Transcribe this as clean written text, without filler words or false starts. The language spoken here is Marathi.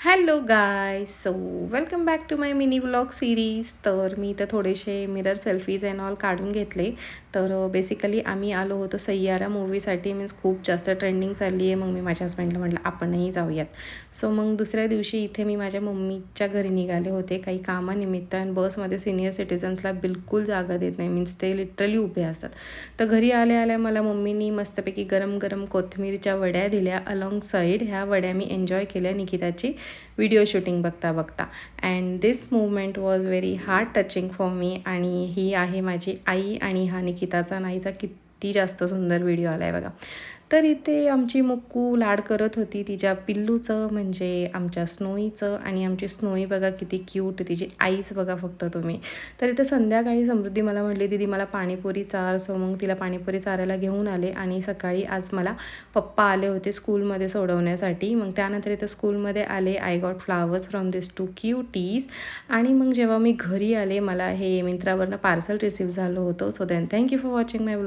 Hello guy so welcome back to my mini vlog series. तर मी तर थोडेसे मिरर सेल्फीज अँड ऑल काढून घेतले. तर बेसिकली आम्ही आलो होतो सय्यारा मूवीसाठी. मीन्स खूप जास्त ट्रेंडिंग चालली आहे. मग मी माझ्या हस्बंडला म्हटलं आपणही जाऊयात. सो मग दुसऱ्या दिवशी इथे मी माझ्या मम्मीच्या घरी निघाले होते काही कामानिमित्त. आणि बसमध्ये सिनियर सिटिझन्सला बिलकुल जागा देत नाही. मीन्स ते लिटरली उभे असतात. तर घरी आल्या आल्या मला मम्मीनी मस्तपैकी गरम गरम कोथिंबीरच्या वड्या दिल्या अलॉंग साईड. ह्या वड्या मी एन्जॉय केल्या निकिताची व्हिडिओ शूटिंग बघता बघता. And this movement was very heart touching for me. आणि ही आहे माझी आई आणि हा निकिताचा नाहीचा किती जास्त सुंदर व्हिडिओ आला आहे बघा. तर इथे आमची मुक्कू लाड करत होती तिच्या पिल्लूचं, म्हणजे आमच्या स्नोईचं. आणि आमची स्नोई बघा किती क्यूट, तिची आईच बघा फक्त तुम्ही. तर इथं संध्याकाळी समृद्धी मला म्हटली दीदी मला पाणीपुरी चार. सो मग तिला पाणीपुरी चारायला घेऊन आले. आणि सकाळी आज मला पप्पा आले होते स्कूलमध्ये सोडवण्यासाठी. मग त्यानंतर इथं स्कूलमध्ये आले. I got flowers from this two cuties. आणि मग जेव्हा मी घरी आले मला हे मिंत्रावरनं पार्सल रिसीव्ह झालं होतं. So then thank you for watching my